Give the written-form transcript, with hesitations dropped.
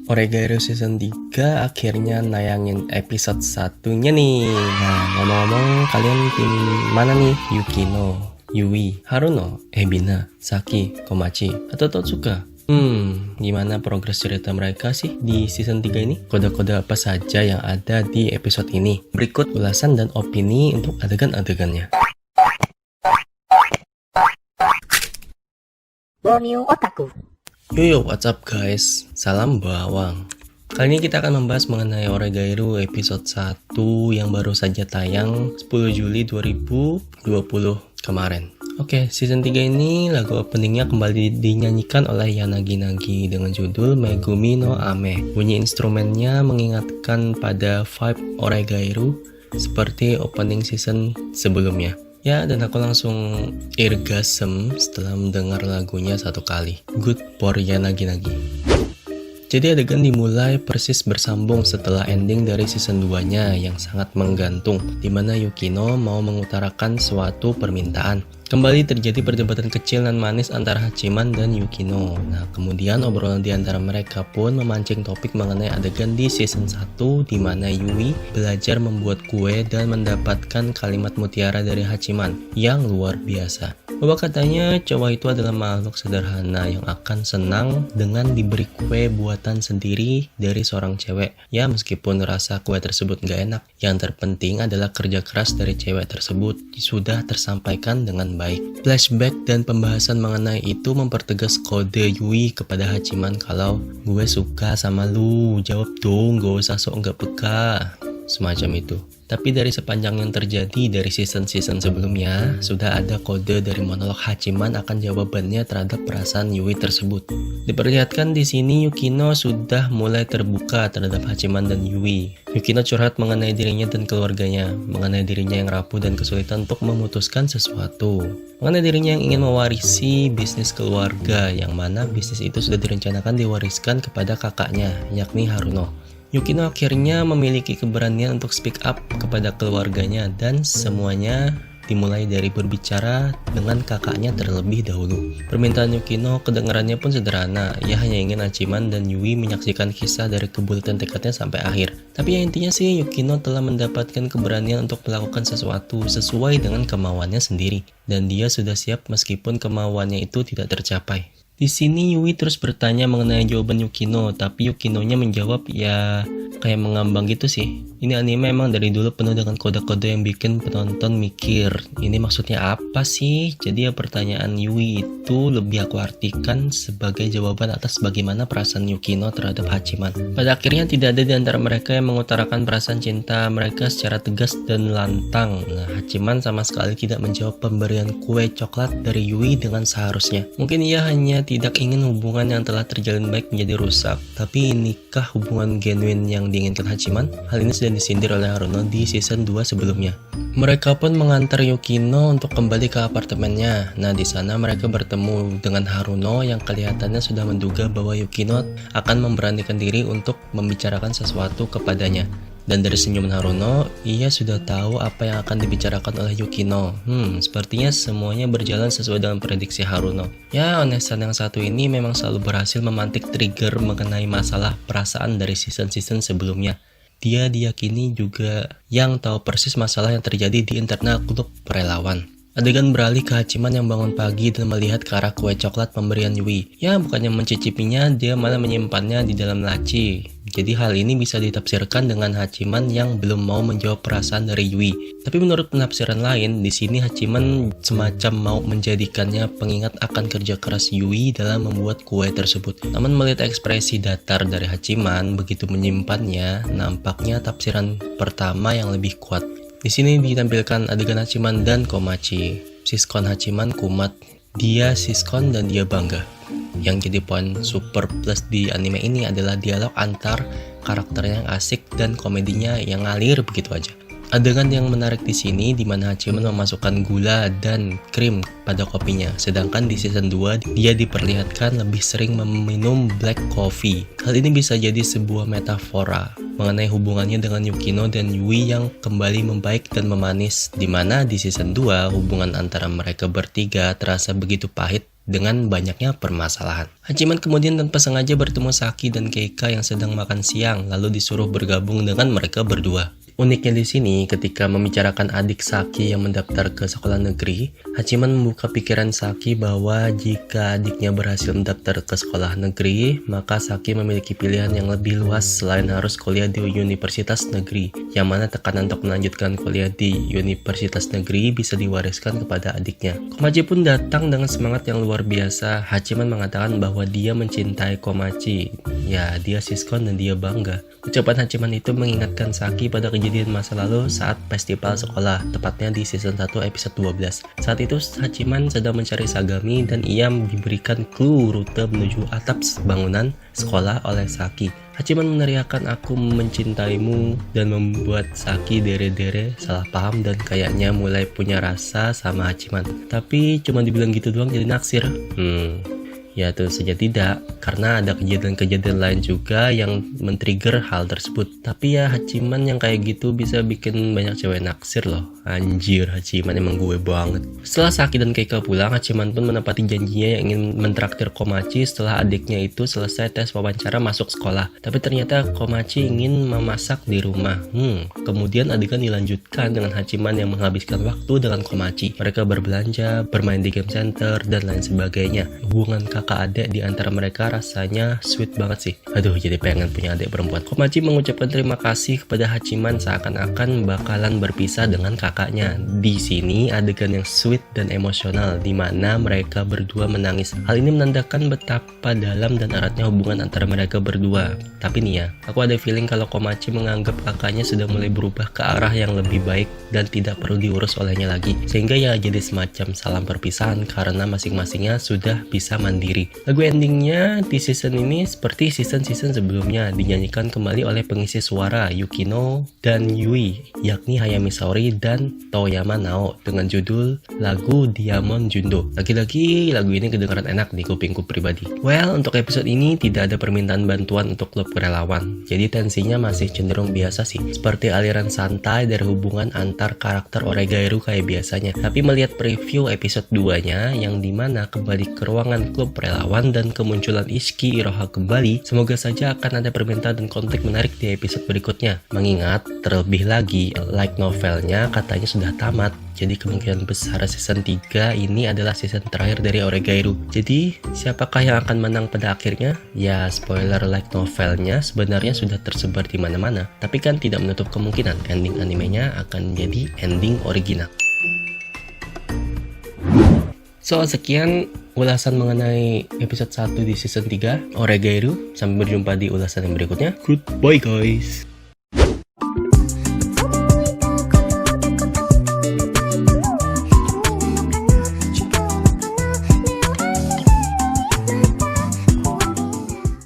Oregairu Season 3 akhirnya nayangin episode satunya nih. Nah, ngomong-ngomong, kalian tim mana nih? Yukino, Yui, Haruno, Ebina, Saki, Komachi, atau Totsuka? Gimana progres cerita mereka sih di season 3 ini? Kode-kode apa saja yang ada di episode ini? Berikut ulasan dan opini untuk adegan-adegannya. Bonyu Otaku. Yo, what's up guys? Salam bawang. Kali ini kita akan membahas mengenai Oregairu episode 1 yang baru saja tayang 10 Juli 2020 kemarin. Oke, season 3 ini lagu openingnya kembali dinyanyikan oleh Yanagi Nagi dengan judul Megumi no Ame. Bunyi instrumennya mengingatkan pada vibe Oregairu seperti opening season sebelumnya. Ya, dan aku langsung orgasm setelah mendengar lagunya satu kali. Good for Yanagi Nagi. Jadi adegan dimulai persis bersambung setelah ending dari season 2-nya yang sangat menggantung, di mana Yukino mau mengutarakan suatu permintaan. Kembali terjadi perdebatan kecil dan manis antara Hachiman dan Yukino. Nah, kemudian obrolan di antara mereka pun memancing topik mengenai adegan di season 1 di mana Yui belajar membuat kue dan mendapatkan kalimat mutiara dari Hachiman yang luar biasa. Bahwa katanya cowok itu adalah makhluk sederhana yang akan senang dengan diberi kue buatan sendiri dari seorang cewek. Ya, meskipun rasa kue tersebut gak enak, yang terpenting adalah kerja keras dari cewek tersebut sudah tersampaikan dengan baik. Flashback dan pembahasan mengenai itu mempertegas kode Yui kepada Hachiman kalau gue suka sama lu, jawab dong, gak usah sok gak peka. Semacam itu. Tapi dari sepanjang yang terjadi dari season-season sebelumnya, sudah ada kode dari monolog Hachiman akan jawabannya terhadap perasaan Yui tersebut. Diperlihatkan di sini Yukino sudah mulai terbuka terhadap Hachiman dan Yui. Yukino curhat mengenai dirinya dan keluarganya, mengenai dirinya yang rapuh dan kesulitan untuk memutuskan sesuatu, mengenai dirinya yang ingin mewarisi bisnis keluarga, yang mana bisnis itu sudah direncanakan diwariskan kepada kakaknya, yakni Haruno. Yukino akhirnya memiliki keberanian untuk speak up kepada keluarganya dan semuanya dimulai dari berbicara dengan kakaknya terlebih dahulu. Permintaan Yukino kedengarannya pun sederhana, ia hanya ingin Hachiman dan Yui menyaksikan kisah dari kebulatan tekadnya sampai akhir. Tapi ya intinya sih Yukino telah mendapatkan keberanian untuk melakukan sesuatu sesuai dengan kemauannya sendiri. Dan dia sudah siap meskipun kemauannya itu tidak tercapai. Di sini Yui terus bertanya mengenai jawaban Yukino, tapi Yukinonya menjawab ya kayak mengambang gitu sih. Ini anime emang dari dulu penuh dengan kode-kode yang bikin penonton mikir, ini maksudnya apa sih? Jadi ya pertanyaan Yui itu lebih aku artikan sebagai jawaban atas bagaimana perasaan Yukino terhadap Hachiman. Pada akhirnya tidak ada di antara mereka yang mengutarakan perasaan cinta mereka secara tegas dan lantang. Nah, Hachiman sama sekali tidak menjawab pemberian kue coklat dari Yui dengan seharusnya. Mungkin ia hanya tidak ingin hubungan yang telah terjalin baik menjadi rusak. Tapi inikah hubungan genuine yang diinginkan Hachiman? Hal ini sudah disindir oleh Haruno di season 2 sebelumnya. Mereka pun mengantar Yukino untuk kembali ke apartemennya. Nah, di sana mereka bertemu dengan Haruno yang kelihatannya sudah menduga bahwa Yukino akan memberanikan diri untuk membicarakan sesuatu kepadanya. Dan dari senyuman Haruno, ia sudah tahu apa yang akan dibicarakan oleh Yukino. Sepertinya semuanya berjalan sesuai dengan prediksi Haruno. Ya, Onesan yang satu ini memang selalu berhasil memantik trigger mengenai masalah perasaan dari season-season sebelumnya. Dia diyakini juga yang tahu persis masalah yang terjadi di internal klub relawan. Adegan beralih ke Hachiman yang bangun pagi dan melihat ke arah kue coklat pemberian Yui. Ya, bukannya mencicipinya, dia malah menyimpannya di dalam laci. Jadi hal ini bisa ditafsirkan dengan Hachiman yang belum mau menjawab perasaan dari Yui. Tapi menurut penafsiran lain, di sini Hachiman semacam mau menjadikannya pengingat akan kerja keras Yui dalam membuat kue tersebut. Namun melihat ekspresi datar dari Hachiman begitu menyimpannya, nampaknya tafsiran pertama yang lebih kuat. Di sini ditampilkan adegan Hachiman dan Komachi. Siskon Hachiman kumat, dia siskon dan dia bangga. Yang jadi poin super plus di anime ini adalah dialog antar karakternya yang asik dan komedinya yang ngalir begitu aja. Adegan yang menarik di sini di mana Hachiman memasukkan gula dan krim pada kopinya, sedangkan di season 2 dia diperlihatkan lebih sering meminum black coffee. Hal ini bisa jadi sebuah metafora mengenai hubungannya dengan Yukino dan Yui yang kembali membaik dan memanis, di mana di season 2 hubungan antara mereka bertiga terasa begitu pahit dengan banyaknya permasalahan. Hachiman kemudian tanpa sengaja bertemu Saki dan Keika yang sedang makan siang, lalu disuruh bergabung dengan mereka berdua. Uniknya di sini, ketika membicarakan adik Saki yang mendaftar ke sekolah negeri, Hachiman membuka pikiran Saki bahwa jika adiknya berhasil mendaftar ke sekolah negeri, maka Saki memiliki pilihan yang lebih luas selain harus kuliah di universitas negeri, yang mana tekanan untuk melanjutkan kuliah di universitas negeri bisa diwariskan kepada adiknya. Komachi pun datang dengan semangat yang luar biasa. Hachiman mengatakan bahwa dia mencintai Komachi. Ya, dia siskon dan dia bangga. Ucapan Hachiman itu mengingatkan Saki pada kejadian masa lalu saat festival sekolah, tepatnya di season 1 episode 12. Saat itu Hachiman sedang mencari Sagami dan ia diberikan clue rute menuju atap bangunan sekolah oleh Saki. Hachiman meneriakkan "aku mencintaimu" dan membuat Saki dere-dere, salah paham dan kayaknya mulai punya rasa sama Hachiman. Tapi cuma dibilang gitu doang jadi naksir. Ya tentu saja tidak, karena ada kejadian-kejadian lain juga yang men-trigger hal tersebut. Tapi ya Hachiman yang kayak gitu bisa bikin banyak cewek naksir loh. Anjir, Hachiman emang gue banget. Setelah Saki dan Keika pulang, Hachiman pun menepati janjinya yang ingin mentraktir Komachi setelah adiknya itu selesai tes wawancara masuk sekolah. Tapi ternyata Komachi ingin memasak di rumah. Kemudian adegan dilanjutkan dengan Hachiman yang menghabiskan waktu dengan Komachi. Mereka berbelanja, bermain di game center, dan lain sebagainya. Hubungan kakak adik di antara mereka rasanya sweet banget sih. Aduh, jadi pengen punya adik perempuan. Komachi mengucapkan terima kasih kepada Hachiman seakan-akan bakalan berpisah dengan kakaknya. Di sini adegan yang sweet dan emosional di mana mereka berdua menangis. Hal ini menandakan betapa dalam dan eratnya hubungan antara mereka berdua. Tapi nih ya, aku ada feeling kalau Komachi menganggap kakaknya sudah mulai berubah ke arah yang lebih baik dan tidak perlu diurus olehnya lagi. Sehingga ya jadi semacam salam perpisahan karena masing-masingnya sudah bisa mandiri. Lagu endingnya di season ini seperti season-season sebelumnya, dinyanyikan kembali oleh pengisi suara Yukino dan Yui, yakni Hayami Saori dan Toyama Nao dengan judul lagu Diamond Jundo. Lagi-lagi lagu ini kedengaran enak di kupingku pribadi. Well, untuk episode ini tidak ada permintaan bantuan untuk klub relawan, jadi tensinya masih cenderung biasa sih, seperti aliran santai dari hubungan antar karakter Oregairu kayak biasanya. Tapi melihat preview episode 2-nya yang dimana kembali ke ruangan klub relawan dan kemunculan Ishiki Iroha kembali, semoga saja akan ada permintaan dan konflik menarik di episode berikutnya. Mengingat terlebih lagi light novelnya katanya sudah tamat, jadi kemungkinan besar season 3 ini adalah season terakhir dari Oregairu. Jadi siapakah yang akan menang pada akhirnya? Ya spoiler, light novelnya sebenarnya sudah tersebar di mana-mana, tapi kan tidak menutup kemungkinan ending animenya akan menjadi ending original. So, sekian ulasan mengenai episode 1 di season 3 Oregairu. Sampai berjumpa di ulasan yang berikutnya. Goodbye guys.